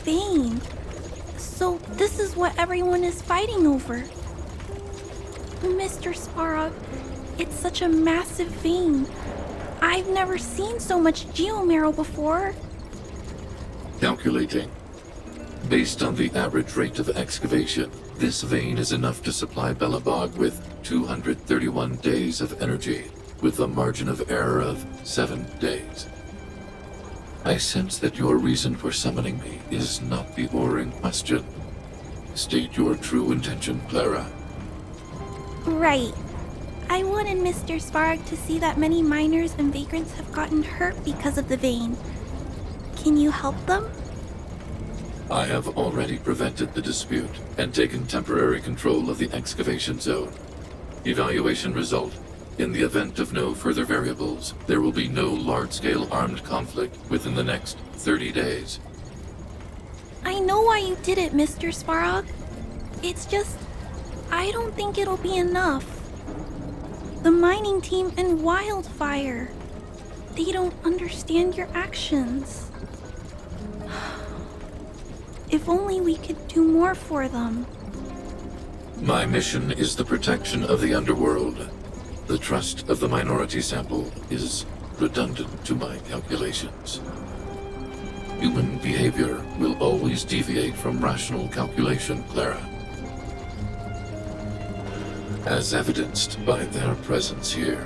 vein. So this is what everyone is fighting over. Mr. Svarog, it's such a massive vein. I've never seen so much geomarrow before. Calculating. Based on the average rate of excavation, this vein is enough to supply Belobog with 231 days of energy, with a margin of error of 7 days. I sense that your reason for summoning me is not the ore in question. State your true intention, Clara. Right. I wanted Mr. Svarog to see that many miners and vagrants have gotten hurt because of the vein. Can you help them? I have already prevented the dispute and taken temporary control of the excavation zone. Evaluation result. In the event of no further variables, there will be no large-scale armed conflict within the next 30 days. I know why you did it, Mr. Svarog. It's just, I don't think it'll be enough. The mining team and Wildfire, they don't understand your actions. If only we could do more for them. My mission is the protection of the underworld. The trust of the minority sample is redundant to my calculations. Human behavior will always deviate from rational calculation, Clara. As evidenced by their presence here.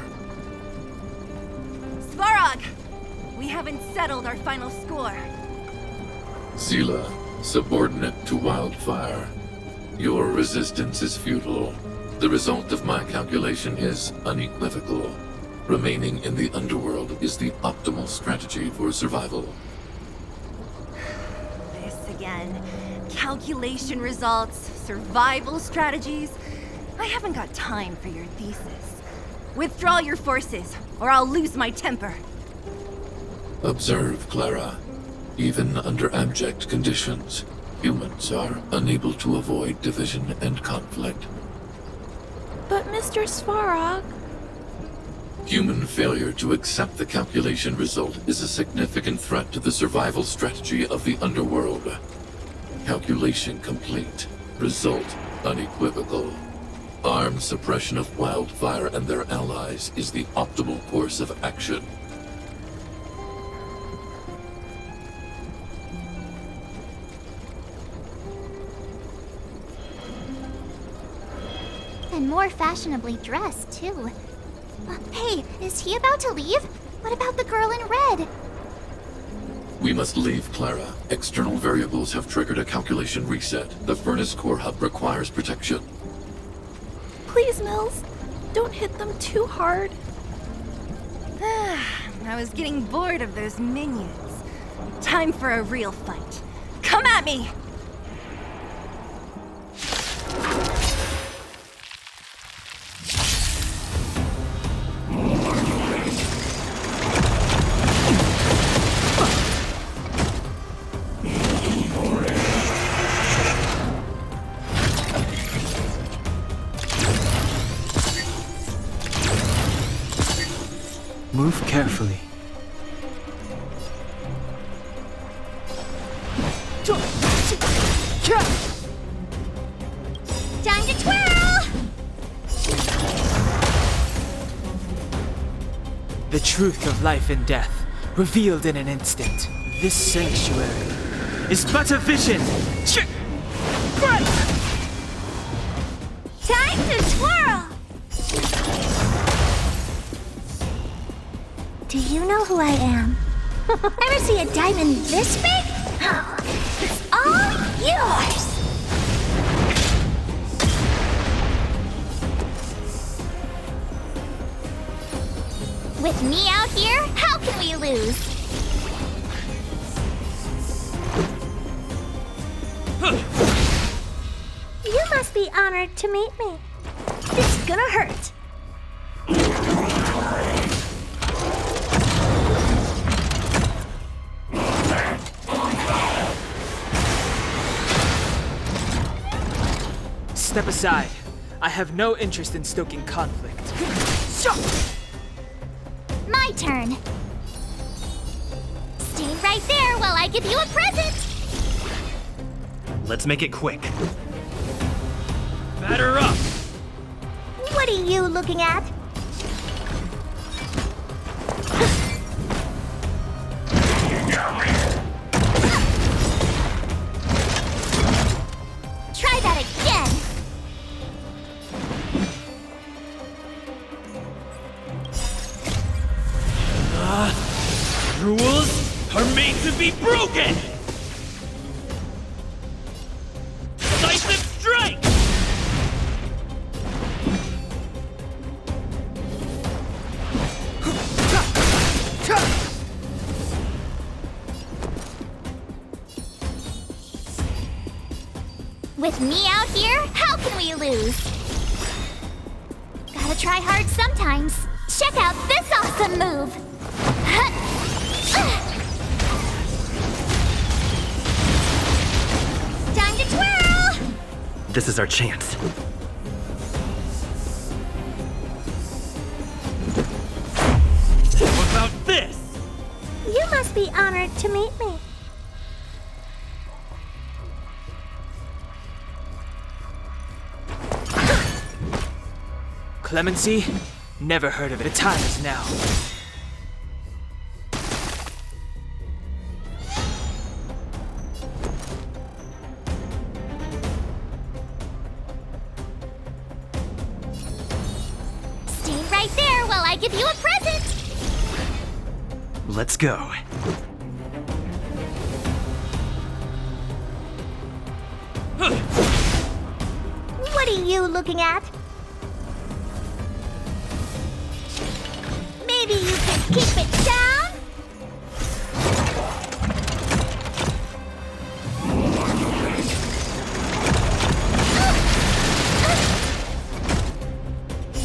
Svarog! We haven't settled our final score. Seela, subordinate to Wildfire. Your resistance is futile. The result of my calculation is unequivocal. Remaining in the underworld is the optimal strategy for survival. This again. Calculation results, survival strategies. I haven't got time for your thesis. Withdraw your forces, or I'll lose my temper. Observe, Clara. Even under abject conditions, humans are unable to avoid division and conflict. But Mr. Svarog... Human failure to accept the calculation result is a significant threat to the survival strategy of the underworld. Calculation complete. Result unequivocal. Armed suppression of Wildfire and their allies is the optimal course of action. And more fashionably dressed, too. Hey, is he about to leave? What about the girl in red? We must leave, Clara. External variables have triggered a calculation reset. The furnace core hub requires protection. Please, Mills, don't hit them too hard. I was getting bored of those minions. Time for a real fight. Come at me! Move carefully. Time to twirl! The truth of life and death, revealed in an instant. This sanctuary is but a vision. Time to twirl! Do you know who I am? Ever see a diamond this big? Oh, it's all yours! With me out here, how can we lose? You must be honored to meet me. This is gonna hurt. Step aside. I have no interest in stoking conflict. My turn. Stay right there while I give you a present. Let's make it quick. Batter up! What are you looking at? Try that again! Rules are made to be broken! Decisive strike! With me out here, how can we lose? Gotta try hard sometimes. Check out this awesome move! Time to twirl! This is our chance. What about this? You must be honored to meet me. Clemency? Never heard of it. The time is now. Stay right there while I give you a present! Let's go. What are you looking at? Maybe you can keep it down?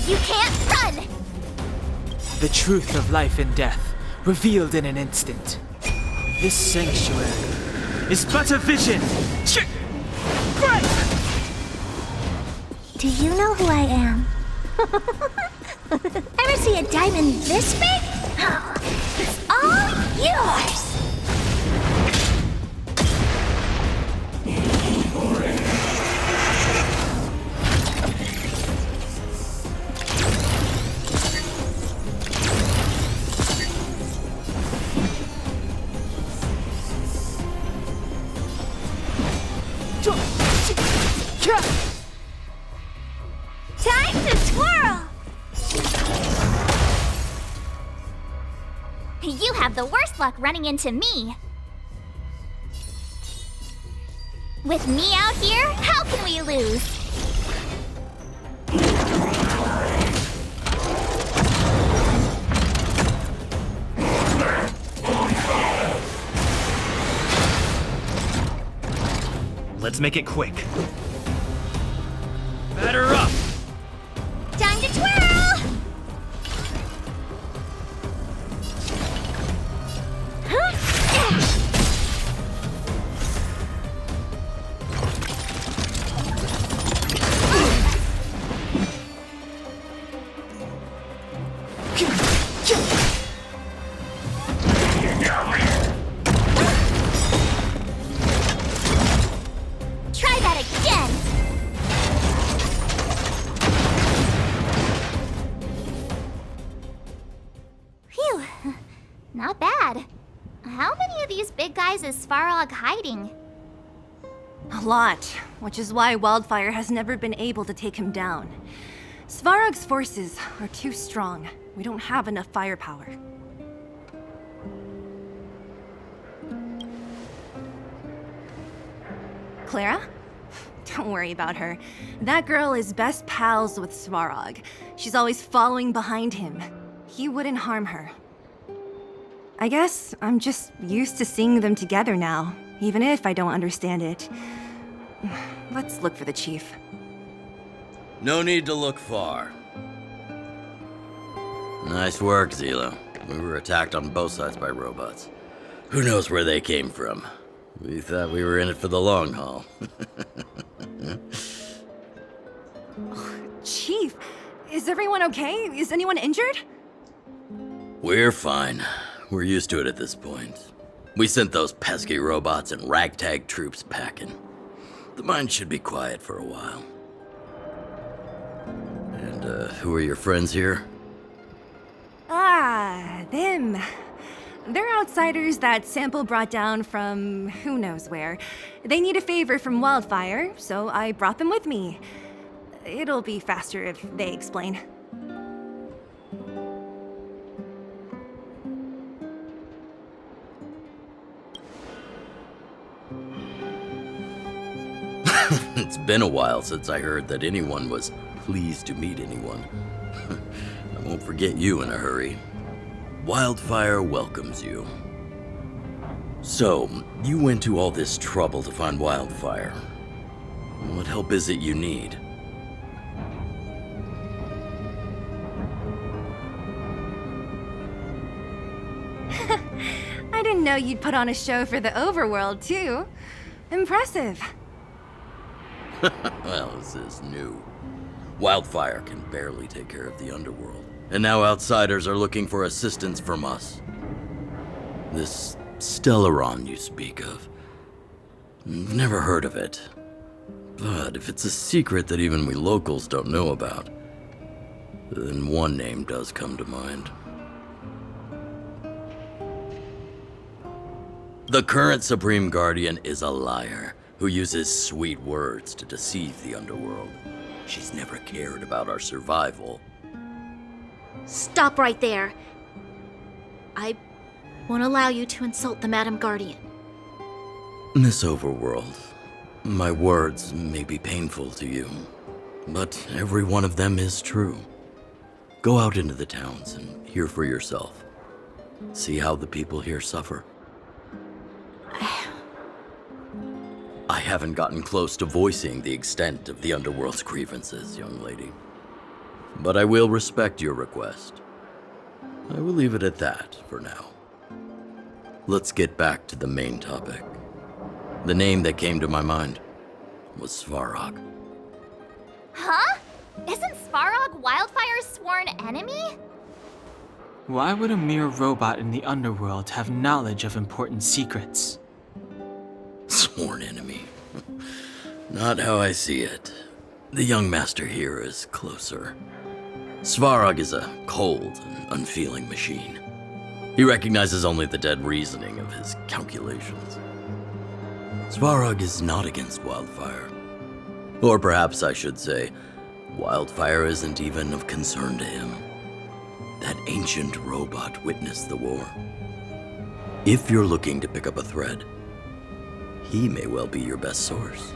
You can't run! The truth of life and death, revealed in an instant. This sanctuary is but a vision. Break! Do you know who I am? Ever see a diamond this big? It's all yours! Time to twirl! You have the worst luck running into me. With me out here, how can we lose? Let's make it quick. Batter up! Time to twirl! Try that again! Phew, not bad. How many of these big guys is Svarog hiding? A lot, which is why Wildfire has never been able to take him down. Svarog's forces are too strong. We don't have enough firepower. Clara? Don't worry about her. That girl is best pals with Svarog. She's always following behind him. He wouldn't harm her. I guess I'm just used to seeing them together now, even if I don't understand it. Let's look for the chief. No need to look far. Nice work, Zilo. We were attacked on both sides by robots. Who knows where they came from? We thought we were in it for the long haul. Chief, is everyone okay? Is anyone injured? We're fine. We're used to it at this point. We sent those pesky robots and ragtag troops packing. the mind should be quiet for a while. And, who are your friends here? Ah, them. They're outsiders that Sample brought down from who knows where. They need a favor from Wildfire, so I brought them with me. It'll be faster if they explain. It's been a while since I heard that anyone was pleased to meet anyone. I won't forget you in a hurry. Wildfire welcomes you. So, you went to all this trouble to find Wildfire. What help is it you need? I didn't know you'd put on a show for the overworld, too. Impressive. Well, this is new. Wildfire can barely take care of the underworld, and now outsiders are looking for assistance from us. This Stellaron you speak of, I've never heard of it. But if it's a secret that even we locals don't know about, then one name does come to mind. The current Supreme Guardian is a liar who uses sweet words to deceive the underworld. She's never cared about our survival. Stop right there. I won't allow you to insult the Madam Guardian. Miss Overworld, my words may be painful to you, but every one of them is true. Go out into the towns and hear for yourself. See how the people here suffer. I haven't gotten close to voicing the extent of the underworld's grievances, young lady. But I will respect your request. I will leave it at that for now. Let's get back to the main topic. The name that came to my mind was Svarog. Huh? Isn't Svarog Wildfire's sworn enemy? Why would a mere robot in the underworld have knowledge of important secrets? Sworn enemy. Not how I see it. The young master here is closer. Svarog is a cold and unfeeling machine. He recognizes only the dead reasoning of his calculations. Svarog is not against Wildfire. Or perhaps I should say, Wildfire isn't even of concern to him. That ancient robot witnessed the war. If you're looking to pick up a thread, he may well be your best source.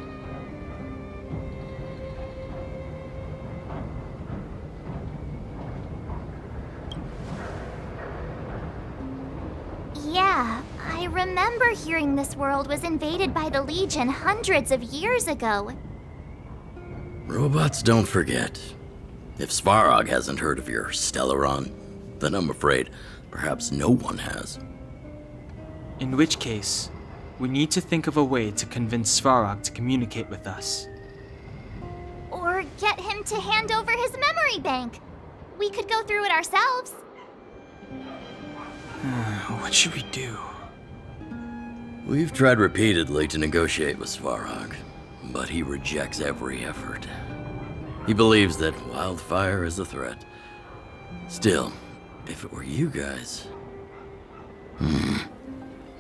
Yeah, I remember hearing this world was invaded by the Legion hundreds of years ago. Robots don't forget. If Svarog hasn't heard of your Stellaron, then I'm afraid perhaps no one has. In which case, we need to think of a way to convince Svarog to communicate with us. Or get him to hand over his memory bank. We could go through it ourselves. What should we do? We've tried repeatedly to negotiate with Svarog, but he rejects every effort. He believes that Wildfire is a threat. Still, if it were you guys...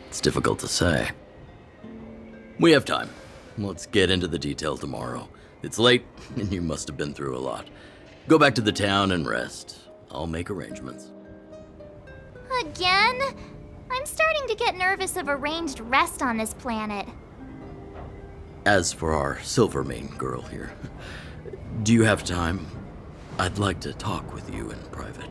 it's difficult to say. We have time. Let's get into the details tomorrow. It's late, and you must have been through a lot. Go back to the town and rest. I'll make arrangements. Again? I'm starting to get nervous of arranged rest on this planet. As for our Silvermane girl here, do you have time? I'd like to talk with you in private.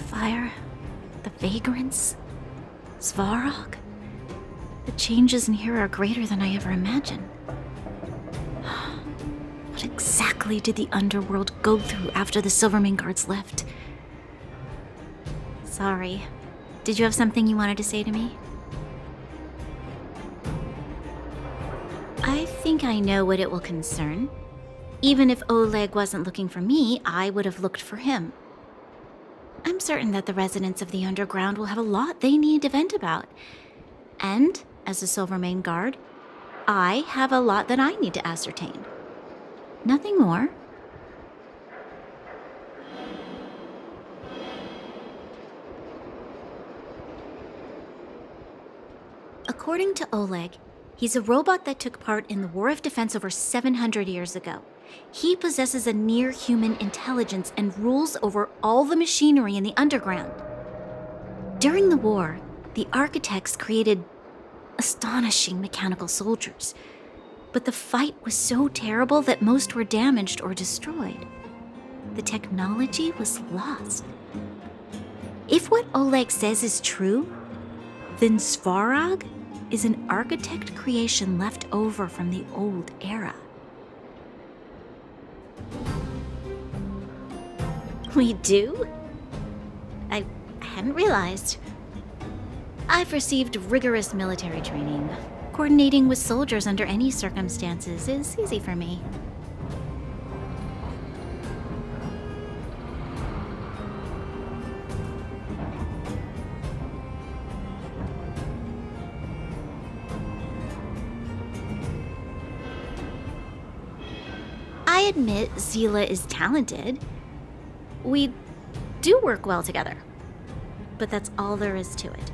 fire, the vagrants, Svarog. The changes in here are greater than I ever imagined. What exactly did the underworld go through after the Silvermane guards left? Sorry. Did you have something you wanted to say to me? I think I know what it will concern. Even if Oleg wasn't looking for me, I would have looked for him. I'm certain that the residents of the underground will have a lot they need to vent about. And, as a Silvermane guard, I have a lot that I need to ascertain. Nothing more. According to Oleg, he's a robot that took part in the War of Defense over 700 years ago. He possesses a near-human intelligence and rules over all the machinery in the underground. During the war, the architects created astonishing mechanical soldiers. But the fight was so terrible that most were damaged or destroyed. The technology was lost. If what Oleg says is true, then Svarog is an architect creation left over from the old era. We do? I hadn't realized. I've received rigorous military training. Coordinating with soldiers under any circumstances is easy for me. I admit Zila is talented. We do work well together. But that's all there is to it.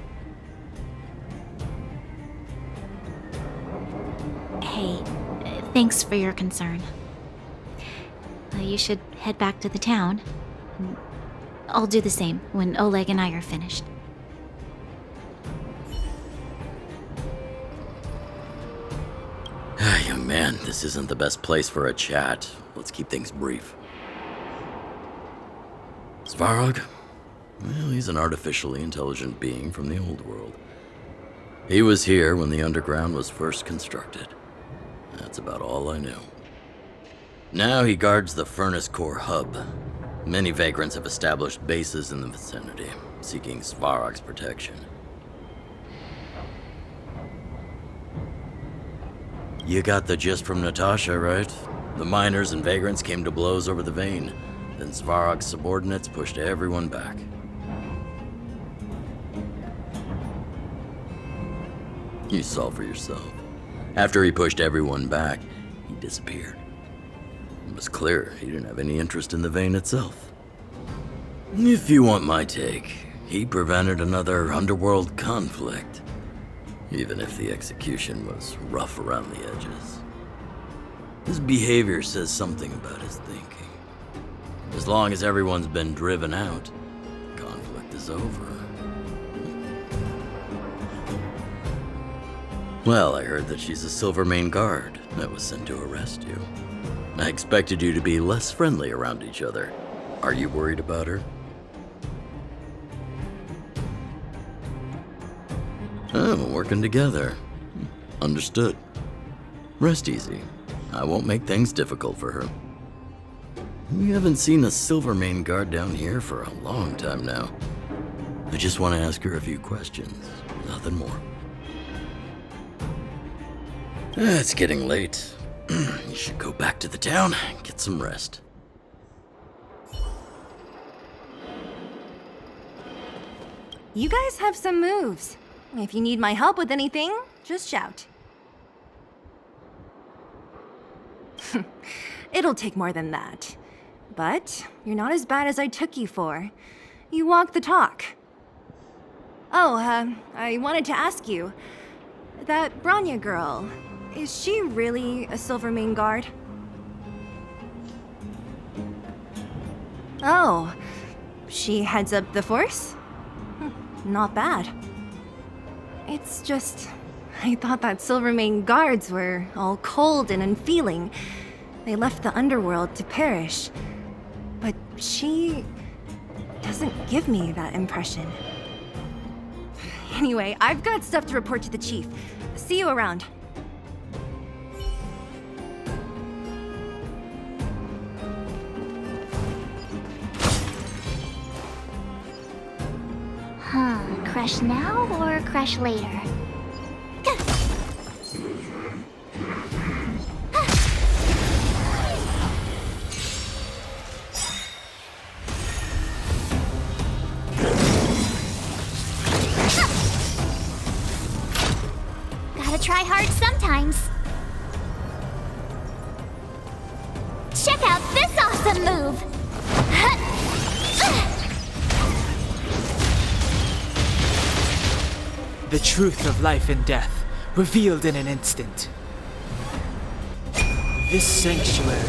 Hey, thanks for your concern. You should head back to the town. I'll do the same when Oleg and I are finished. Young man, this isn't the best place for a chat. Let's keep things brief. Svarog? Well, he's an artificially intelligent being from the old world. He was here when the underground was first constructed. That's about all I know. Now he guards the Furnace Core hub. Many vagrants have established bases in the vicinity, seeking Svarog's protection. You got the gist from Natasha, right? The miners and vagrants came to blows over the vein. Then Svarog's subordinates pushed everyone back. You saw for yourself. After he pushed everyone back, he disappeared. It was clear he didn't have any interest in the vein itself. If you want my take, he prevented another underworld conflict, even if the execution was rough around the edges. His behavior says something about his thinking. As long as everyone's been driven out, the conflict is over. Well, I heard that she's a Silvermane guard that was sent to arrest you. I expected you to be less friendly around each other. Are you worried about her? Oh, working together. Understood. Rest easy. I won't make things difficult for her. We haven't seen a Silvermane guard down here for a long time now. I just want to ask her a few questions. Nothing more. It's getting late. You should go back to the town and get some rest. You guys have some moves. If you need my help with anything, just shout. It'll take more than that. But you're not as bad as I took you for. You walk the talk. Oh, I wanted to ask you. That Bronya girl, is she really a Silvermane guard? Oh, she heads up the force? Not bad. It's just, I thought that Silvermane guards were all cold and unfeeling. They left the underworld to perish. But she doesn't give me that impression. Anyway, I've got stuff to report to the chief. See you around. Crush now or crush later? Gotta try hard sometimes. Check out this awesome move! The truth of life and death, revealed in an instant. This sanctuary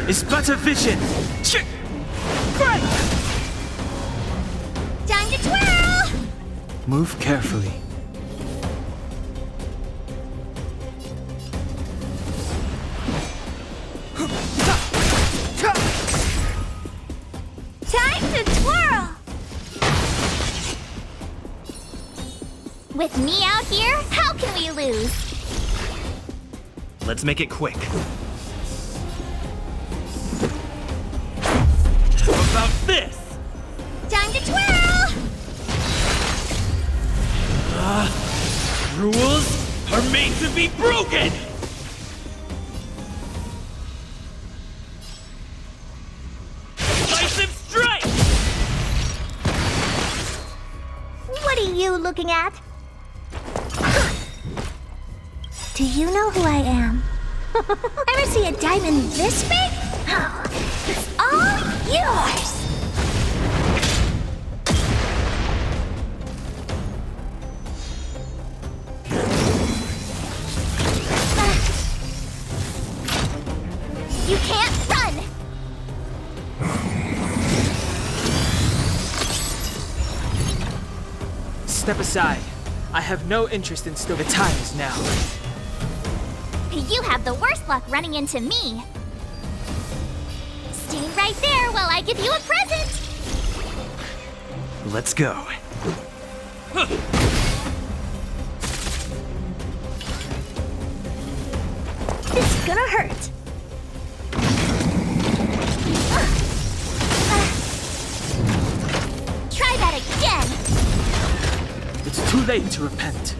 is but a vision. Time to twirl! Move carefully. Time to twirl! With me out here, how can we lose? Let's make it quick. How about this? Time to twirl! Rules are made to be broken! Decisive strike! What are you looking at? Do you know who I am? Ever see a diamond this big? It's all yours! You can't run! Step aside. I have no interest in still. The time is now. You have the worst luck running into me. Stay right there while I give you a present. Let's go. It's gonna hurt. Try that again. It's too late to repent.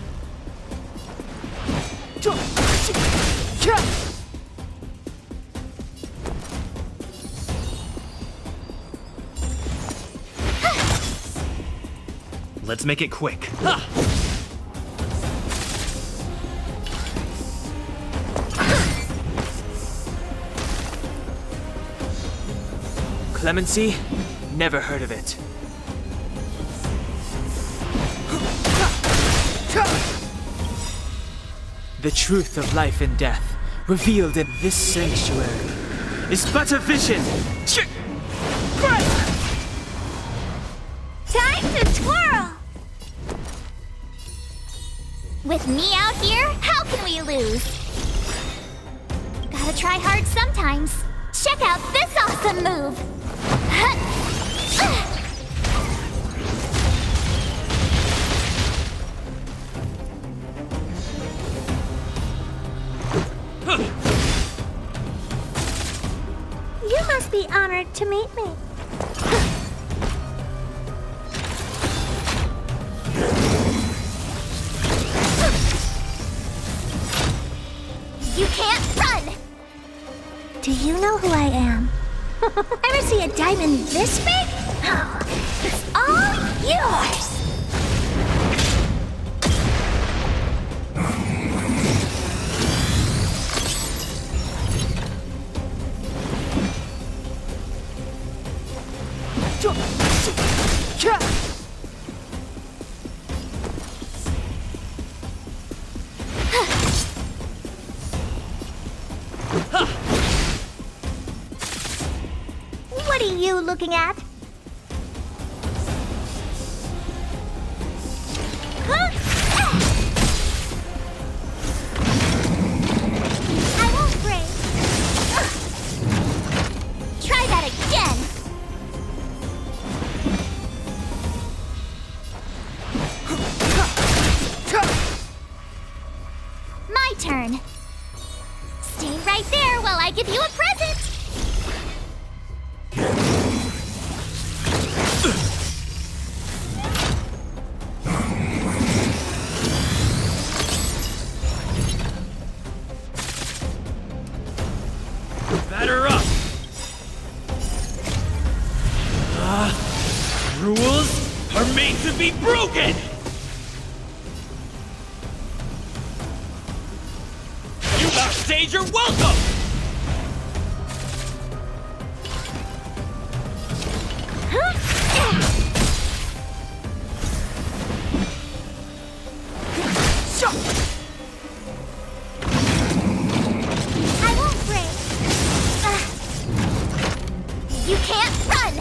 Let's make it quick. Clemency? Never heard of it. The truth of life and death, revealed in this sanctuary, is but a vision. Time to twirl! With me out here, how can we lose? Gotta try hard sometimes. Check out this awesome move! You must be honored to meet me. You can't run! Do you know who I am? Ever see a diamond this big? It's all yours! What are you looking at? I won't break. Try that again. give you a present! Batter up! Rules are made to be broken! You outstage your welcome! I won't break. You can't run!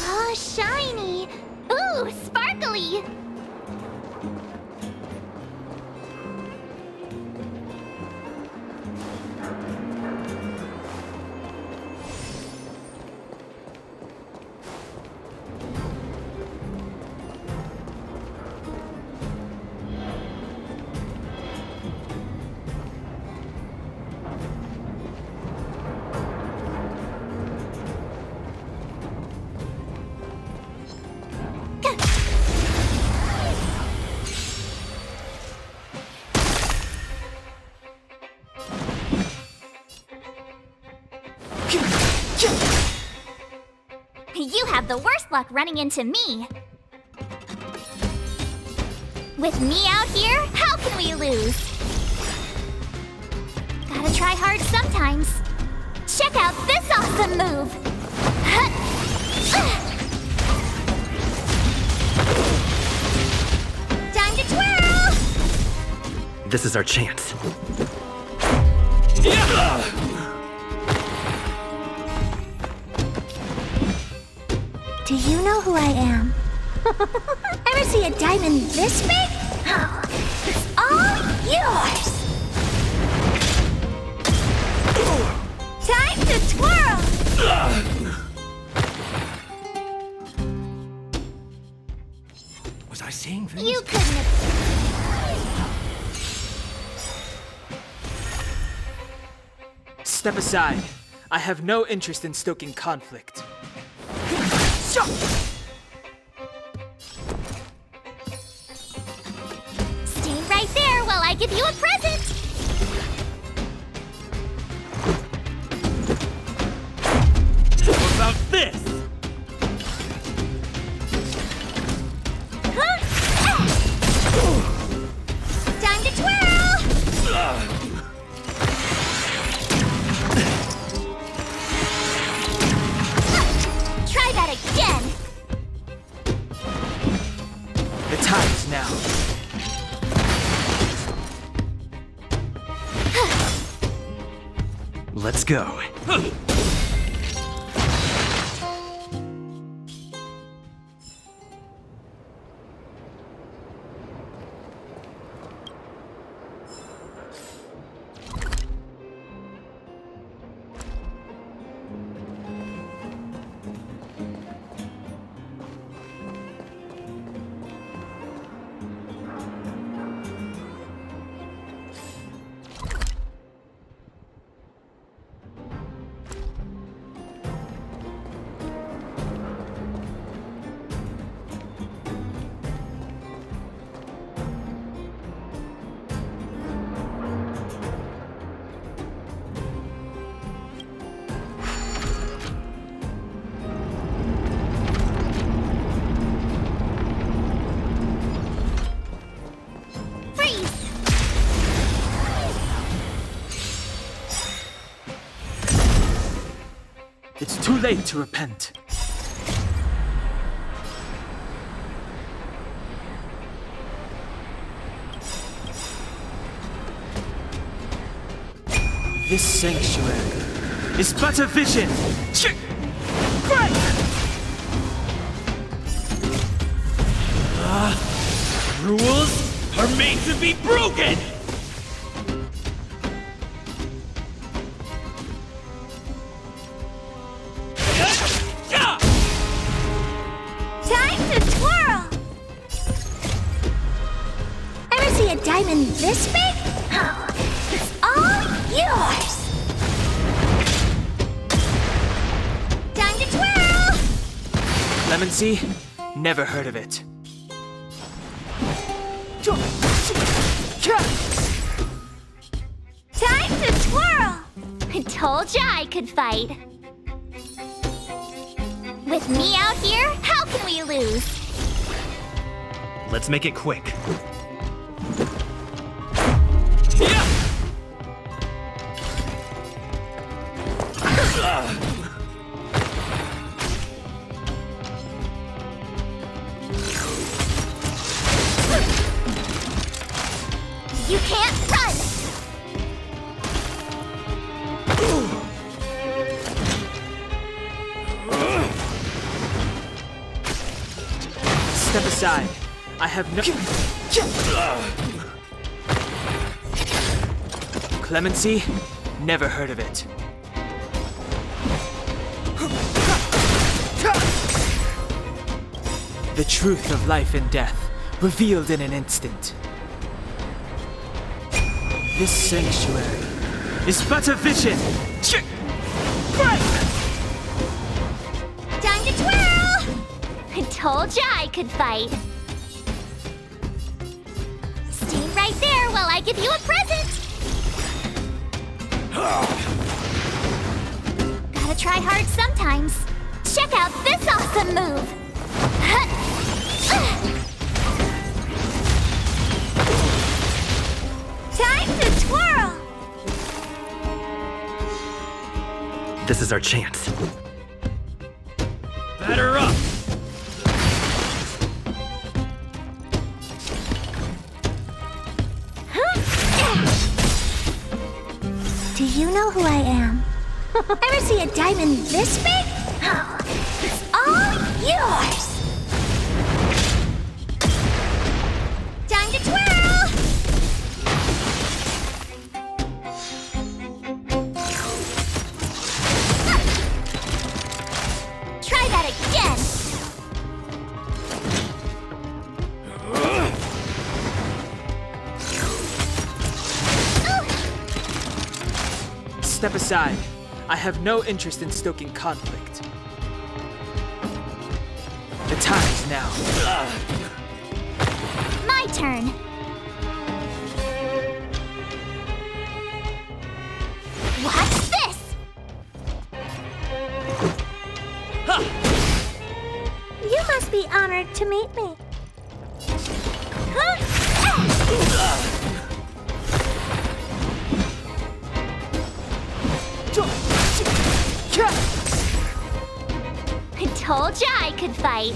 Oh, shiny! Ooh, sparkly! You have the worst luck running into me. With me out here, how can we lose? Gotta try hard sometimes. Check out this awesome move! Time to twirl! This is our chance. Do you know who I am? Ever see a diamond this big? Oh, it's all yours! Time to twirl! Was I seeing things? You couldn't have... Step aside. I have no interest in stoking conflict. Stay right there while I give you a present! How about this? Time to twirl! Try that again! The time is now. Let's go. It's too late to repent. This sanctuary is but a vision. Break! Rules are made to be broken! Time to twirl! Ever see a diamond this big? Oh, it's all yours! Time to twirl! Clemency? Never heard of it. Time to twirl! I told ya I could fight. With me out here, how can we lose? Let's make it quick. You can't run! Step aside. I have no... Clemency? Never heard of it. The truth of life and death, revealed in an instant. This sanctuary is but a vision. Time to twirl! I told ya I could fight. Stay right there while I give you a present. Gotta try hard sometimes. Check out this awesome move. Time to twirl! This is our chance. Batter up! Do you know who I am? Ever see a diamond this big? Oh, it's all yours! Time to twirl! Try that again! Step aside. I have no interest in stoking conflict. The time is now. My turn. Watch this! You must be honored to meet me. I told ya I could fight.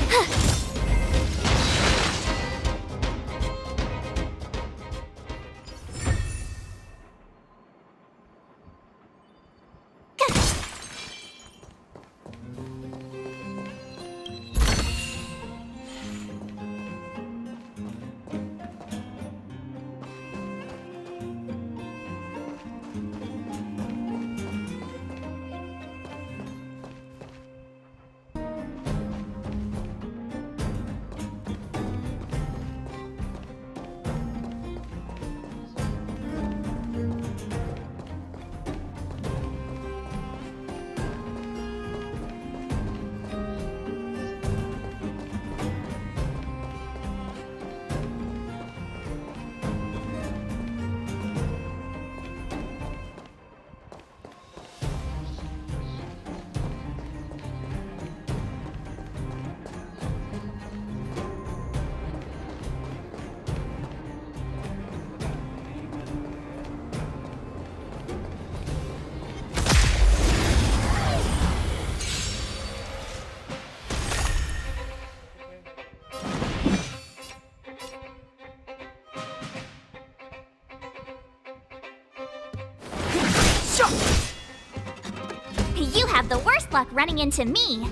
You have the worst luck running into me.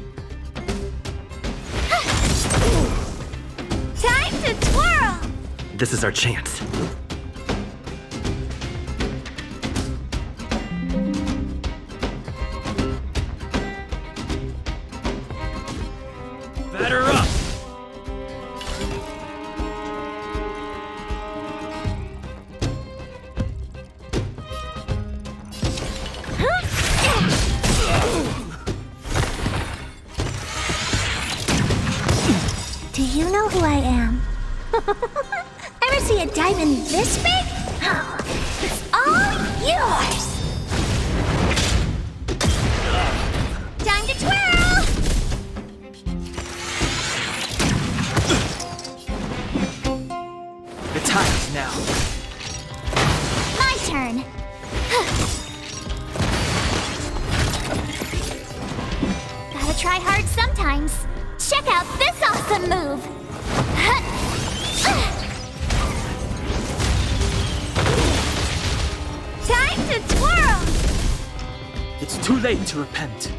Time to twirl! This is our chance. Batter up! Do you know who I am? Ever see a diamond this big? Oh, it's all yours! Time to twirl! The time is now. My turn. Gotta try hard sometimes. Check out this awesome move! Time to twirl! It's too late to repent.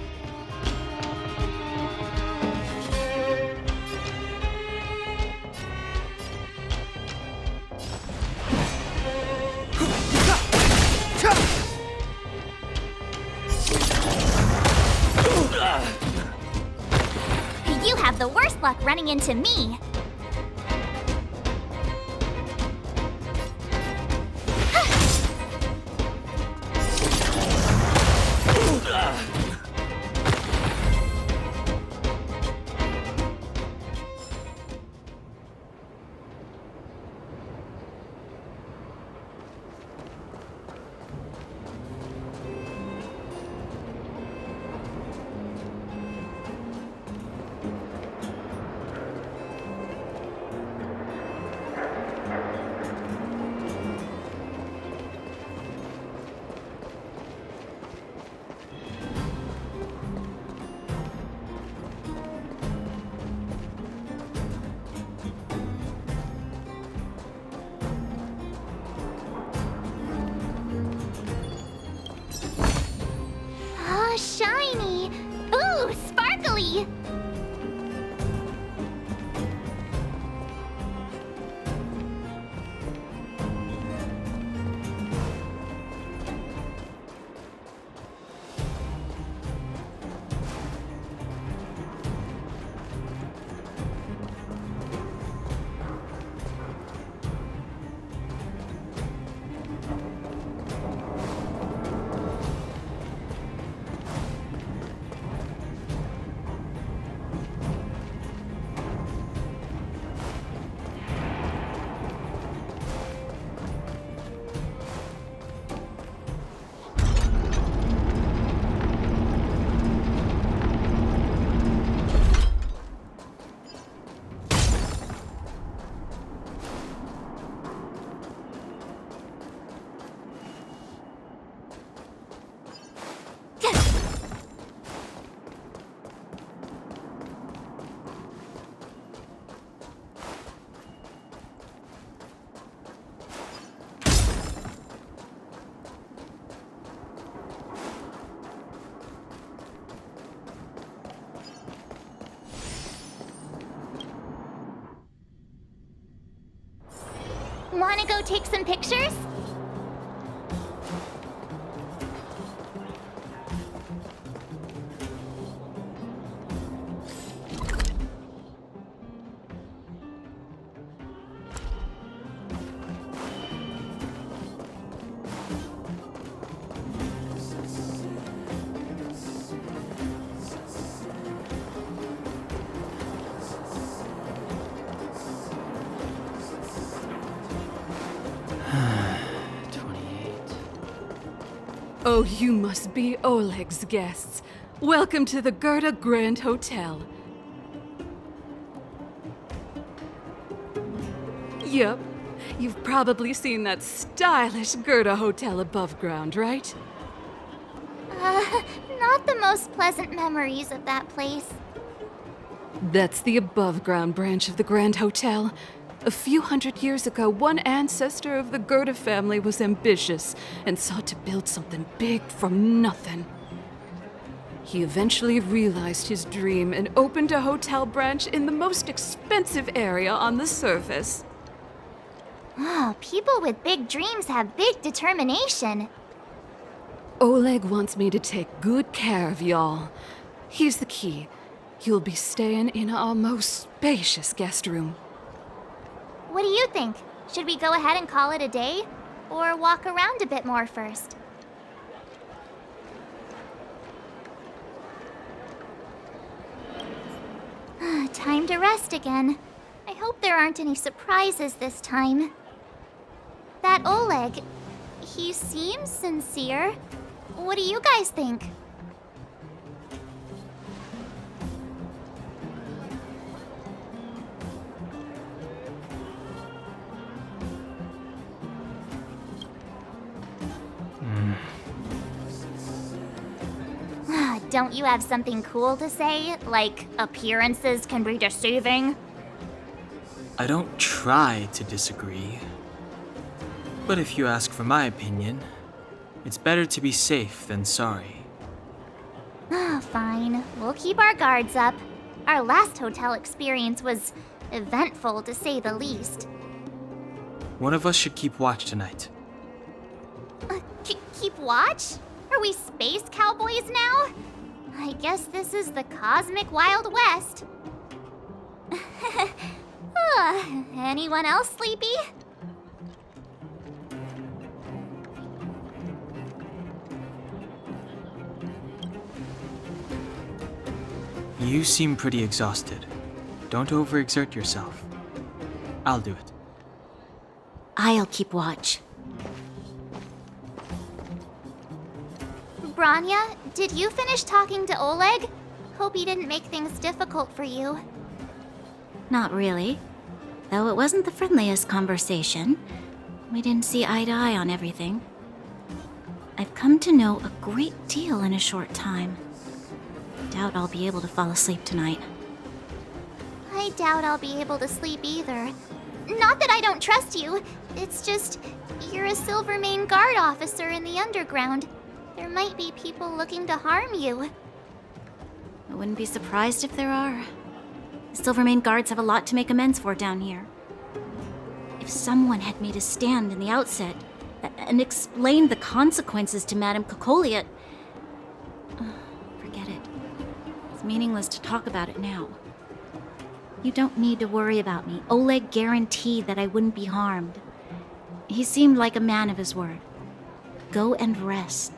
You have the worst luck running into me. Oh, shiny! Ooh, sparkly! Wanna go take some pictures? Oh, you must be Oleg's guests. Welcome to the Gerda Grand Hotel. Yep, you've probably seen that stylish Gerda Hotel above ground, right? Not the most pleasant memories of that place. That's the above ground branch of the Grand Hotel. A few hundred years ago, one ancestor of the Gerda family was ambitious and sought to build something big from nothing. He eventually realized his dream and opened a hotel branch in the most expensive area on the surface. Oh, people with big dreams have big determination. Oleg wants me to take good care of y'all. Here's the key. You'll be staying in our most spacious guest room. What do you think? Should we go ahead and call it a day? Or walk around a bit more first? Time to rest again. I hope there aren't any surprises this time. That Oleg, he seems sincere. What do you guys think? Don't you have something cool to say? Like, appearances can be deceiving? I don't try to disagree. But if you ask for my opinion, it's better to be safe than sorry. Fine. We'll keep our guards up. Our last hotel experience was eventful, to say the least. One of us should keep watch tonight. Keep watch? Are we space cowboys now? I guess this is the cosmic Wild West. Anyone else sleepy? You seem pretty exhausted. Don't overexert yourself. I'll do it. I'll keep watch. Branya, did you finish talking to Oleg? Hope he didn't make things difficult for you. Not really. Though it wasn't the friendliest conversation. We didn't see eye to eye on everything. I've come to know a great deal in a short time. Doubt I'll be able to fall asleep tonight. I doubt I'll be able to sleep either. Not that I don't trust you. It's just, you're a Silvermane Guard officer in the underground. There might be people looking to harm you. I wouldn't be surprised if there are. The Silvermane Guards have a lot to make amends for down here. If someone had made a stand in the outset and explained the consequences to Madame Kokoliet, forget it. It's meaningless to talk about it now. You don't need to worry about me. Oleg guaranteed that I wouldn't be harmed. He seemed like a man of his word. Go and rest.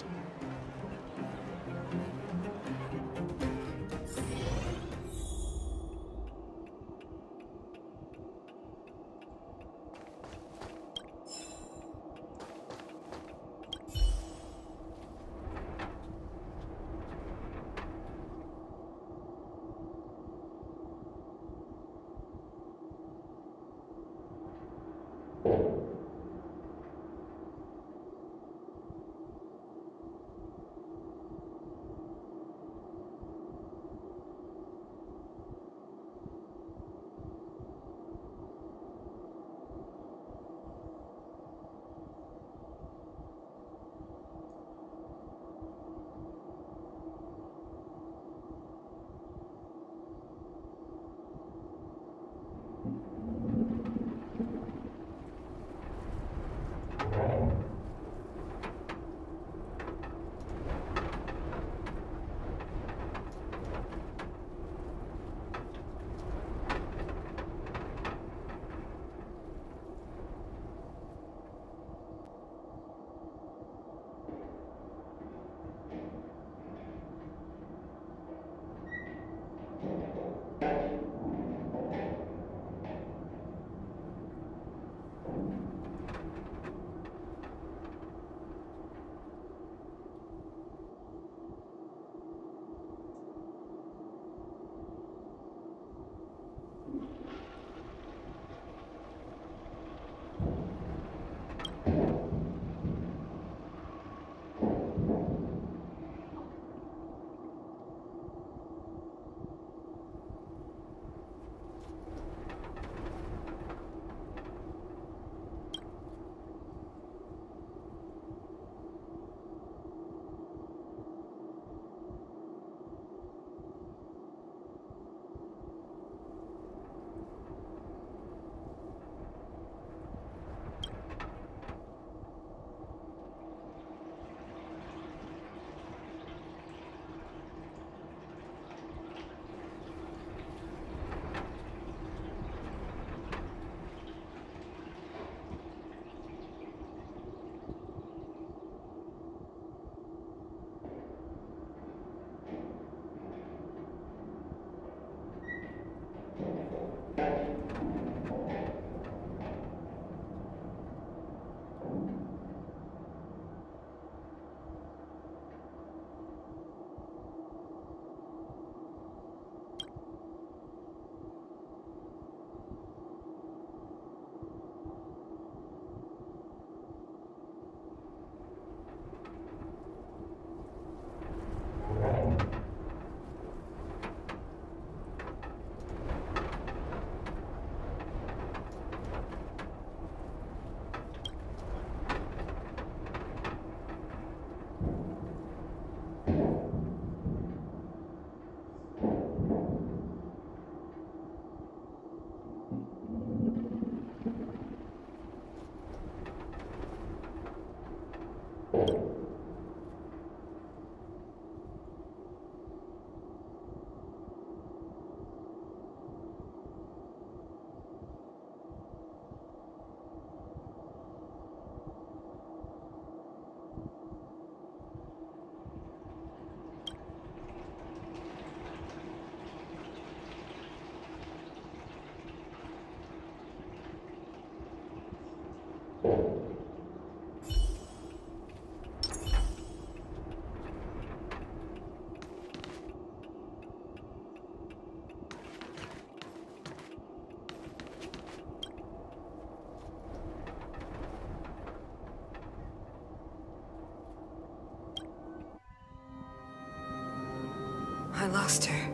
lost her.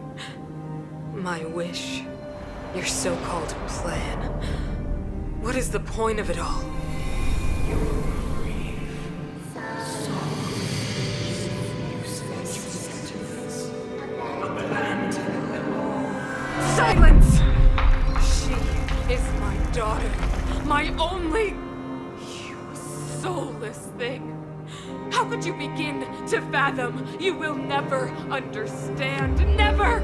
My wish. Your so-called plan. What is the point of it all? Silence! She is my daughter. My only... You soulless thing. How could you begin to fathom? You will never understand. Never!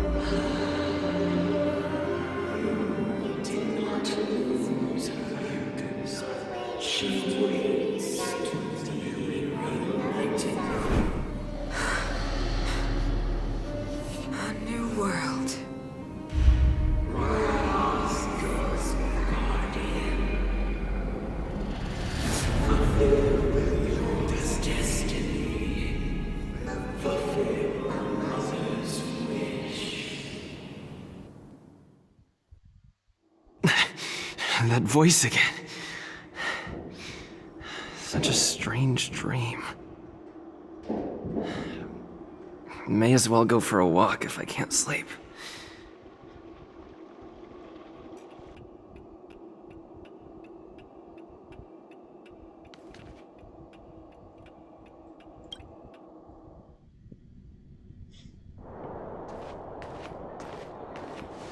A new world. That voice again. Such a strange dream. May as well go for a walk if I can't sleep.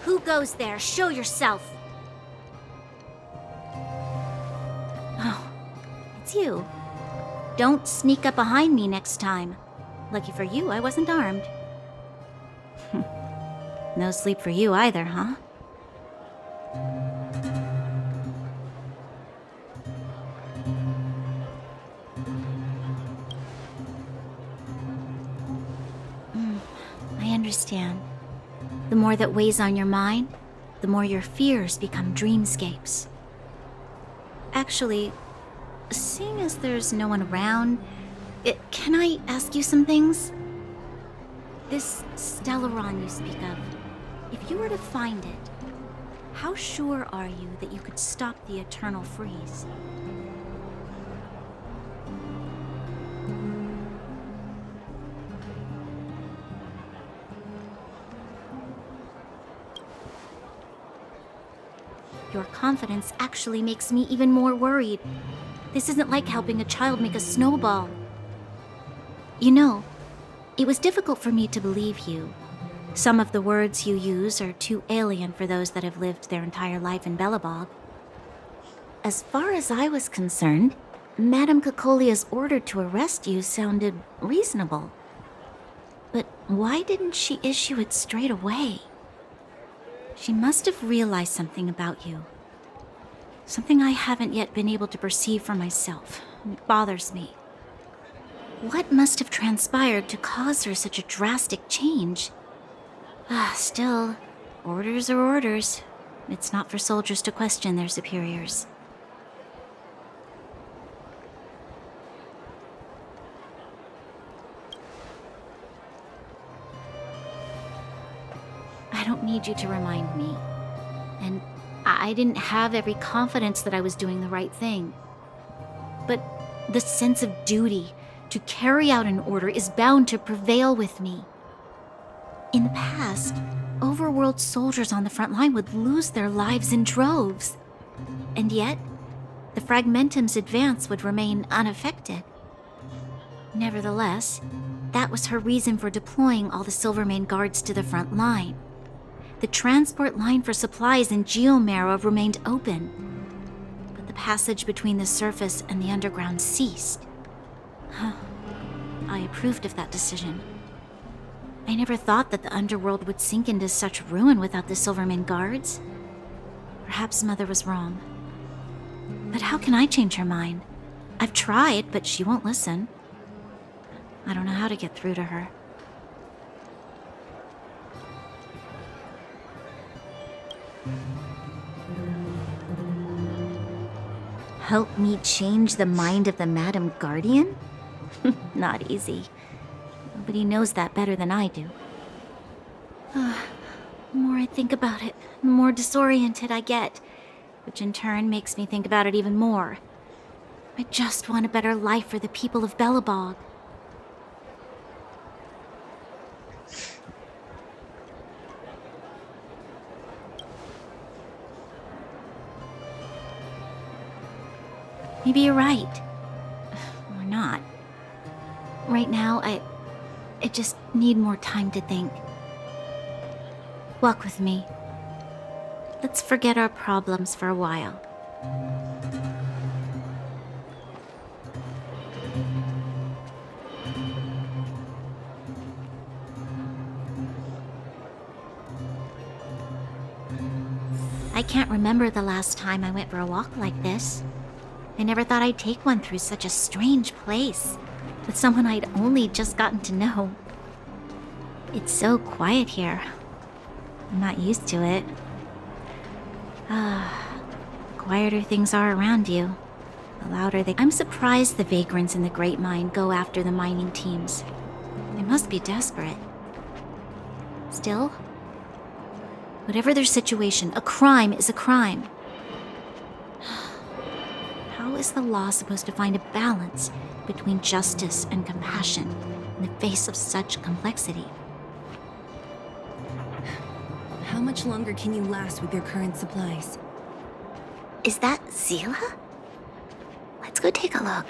Who goes there? Show yourself! Oh, it's you. Don't sneak up behind me next time. Lucky for you, I wasn't armed. No sleep for you either, huh? I understand. The more that weighs on your mind, the more your fears become dreamscapes. Actually, seeing as there's no one around, can I ask you some things? This Stellaron you speak of, if you were to find it, how sure are you that you could stop the eternal freeze? Your confidence actually makes me even more worried. This isn't like helping a child make a snowball. You know, it was difficult for me to believe you. Some of the words you use are too alien for those that have lived their entire life in Belobog. As far as I was concerned, Madame Cocolia's order to arrest you sounded reasonable. But why didn't she issue it straight away? She must have realized something about you. Something I haven't yet been able to perceive for myself. It bothers me. What must have transpired to cause her such a drastic change? Still, orders are orders. It's not for soldiers to question their superiors. I don't need you to remind me. And I didn't have every confidence that I was doing the right thing. But the sense of duty to carry out an order is bound to prevail with me. In the past, overworld soldiers on the front line would lose their lives in droves. And yet, the Fragmentum's advance would remain unaffected. Nevertheless, that was her reason for deploying all the Silvermane guards to the front line. The transport line for supplies in Geomarrow remained open, but the passage between the surface and the underground ceased. I approved of that decision. I never thought that the underworld would sink into such ruin without the Silvermane guards. Perhaps Mother was wrong. But how can I change her mind? I've tried, but she won't listen. I don't know how to get through to her. Help me change the mind of the Madam Guardian? Not easy. Nobody knows that better than I do. The more I think about it, the more disoriented I get, which in turn makes me think about it even more. I just want a better life for the people of Belobog. Maybe you're right. Or not. Right now, I just need more time to think. Walk with me. Let's forget our problems for a while. I can't remember the last time I went for a walk like this. I never thought I'd take one through such a strange place, with someone I'd only just gotten to know. It's so quiet here. I'm not used to it. Quieter things are around you, the louder they... I'm surprised the vagrants in the Great Mine go after the mining teams. They must be desperate. Still, whatever their situation, a crime is a crime. How is the law supposed to find a balance between justice and compassion in the face of such complexity? How much longer can you last with your current supplies? Is that Zila? Let's go take a look.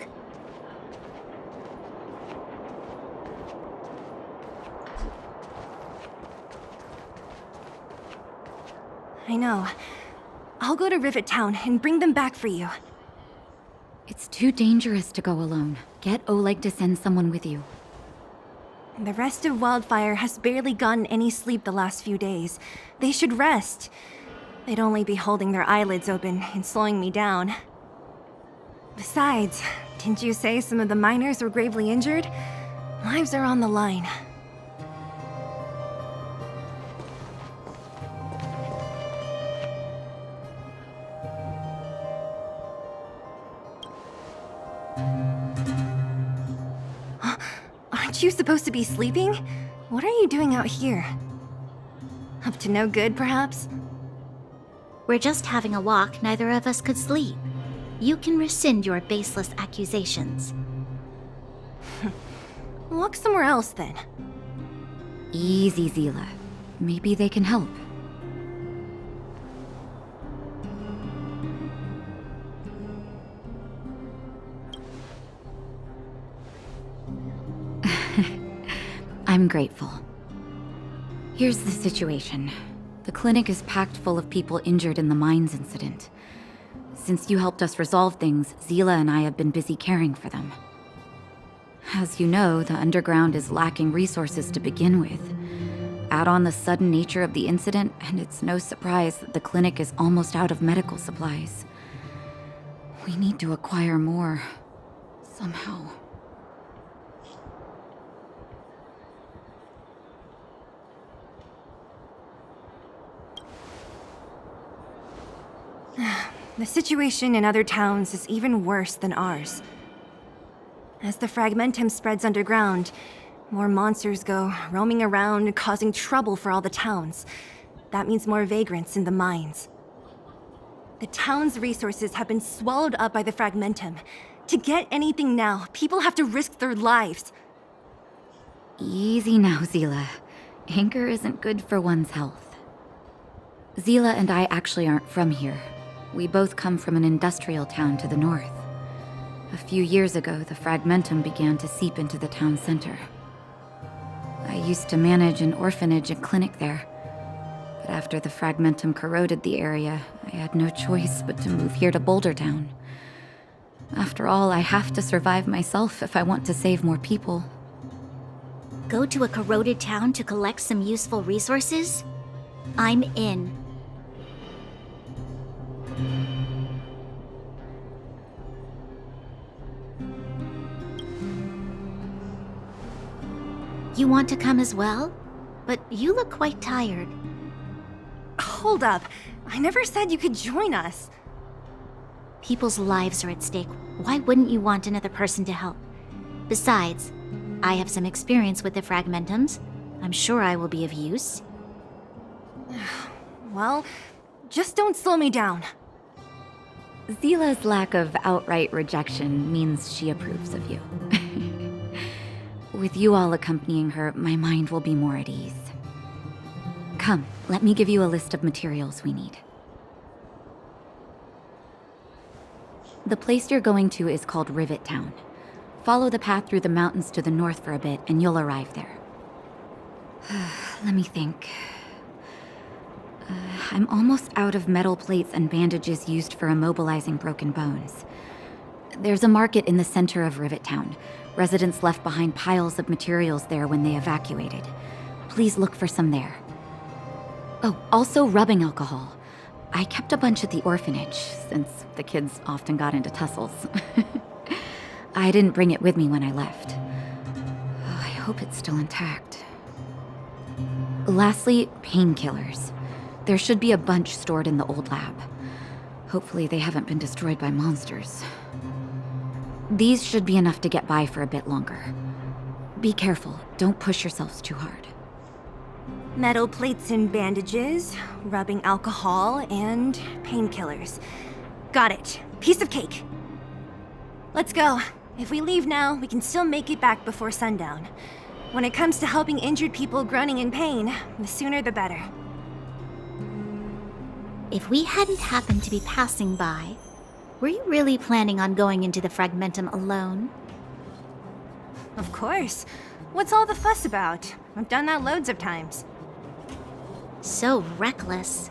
I know. I'll go to Rivet Town and bring them back for you. It's too dangerous to go alone. Get Oleg to send someone with you. The rest of Wildfire has barely gotten any sleep the last few days. They should rest. They'd only be holding their eyelids open and slowing me down. Besides, didn't you say some of the miners were gravely injured? Lives are on the line. Aren't you supposed to be sleeping? What are you doing out here? Up to no good, perhaps? We're just having a walk. Neither of us could sleep. You can rescind your baseless accusations. Walk somewhere else, then. Easy, Zila. Maybe they can help. I'm grateful. Here's the situation. The clinic is packed full of people injured in the mines incident. Since you helped us resolve things, Zila and I have been busy caring for them. As you know, the underground is lacking resources to begin with. Add on the sudden nature of the incident, and it's no surprise that the clinic is almost out of medical supplies. We need to acquire more, somehow. The situation in other towns is even worse than ours. As the fragmentum spreads underground, more monsters go roaming around, causing trouble for all the towns. That means more vagrants in the mines. The town's resources have been swallowed up by the fragmentum. To get anything now, people have to risk their lives. Easy now, Zila. Anger isn't good for one's health. Zila and I actually aren't from here. We both come from an industrial town to the north. A few years ago, the fragmentum began to seep into the town center. I used to manage an orphanage and clinic there. But after the fragmentum corroded the area, I had no choice but to move here to Boulder Town. After all, I have to survive myself if I want to save more people. Go to a corroded town to collect some useful resources? I'm in. You want to come as well? But you look quite tired. Hold up. I never said you could join us. People's lives are at stake. Why wouldn't you want another person to help? Besides, I have some experience with the fragmentums. I'm sure I will be of use. Well, just don't slow me down. Zila's lack of outright rejection means she approves of you. With you all accompanying her, my mind will be more at ease. Come, let me give you a list of materials we need. The place you're going to is called Rivet Town. Follow the path through the mountains to the north for a bit, and you'll arrive there. Let me think. I'm almost out of metal plates and bandages used for immobilizing broken bones. There's a market in the center of Rivet Town. Residents left behind piles of materials there when they evacuated. Please look for some there. Oh, also rubbing alcohol. I kept a bunch at the orphanage, since the kids often got into tussles. I didn't bring it with me when I left. I hope it's still intact. Lastly, painkillers. There should be a bunch stored in the old lab. Hopefully they haven't been destroyed by monsters. These should be enough to get by for a bit longer. Be careful, don't push yourselves too hard. Metal plates and bandages, rubbing alcohol, and painkillers. Got it. Piece of cake. Let's go. If we leave now, we can still make it back before sundown. When it comes to helping injured people groaning in pain, the sooner the better. If we hadn't happened to be passing by, were you really planning on going into the Fragmentum alone? Of course. What's all the fuss about? I've done that loads of times. So reckless.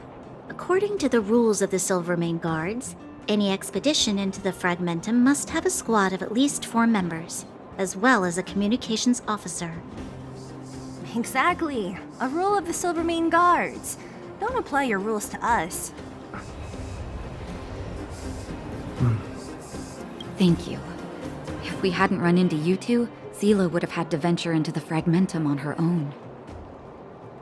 According to the rules of the Silvermane Guards, any expedition into the Fragmentum must have a squad of at least 4 members, as well as a communications officer. Exactly. A rule of the Silvermane Guards. Don't apply your rules to us. Thank you. If we hadn't run into you two, Zila would have had to venture into the Fragmentum on her own.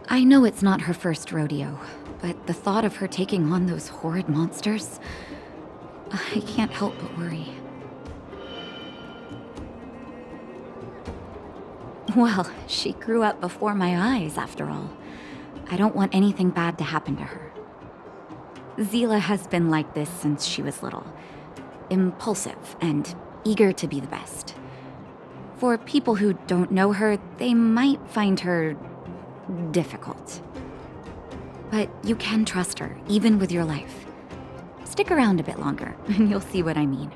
I know it's not her first rodeo, but the thought of her taking on those horrid monsters, I can't help but worry. Well, she grew up before my eyes, after all. I don't want anything bad to happen to her. Zila has been like this since she was little. Impulsive and eager to be the best. For people who don't know her, they might find her difficult. But you can trust her, even with your life. Stick around a bit longer, and you'll see what I mean.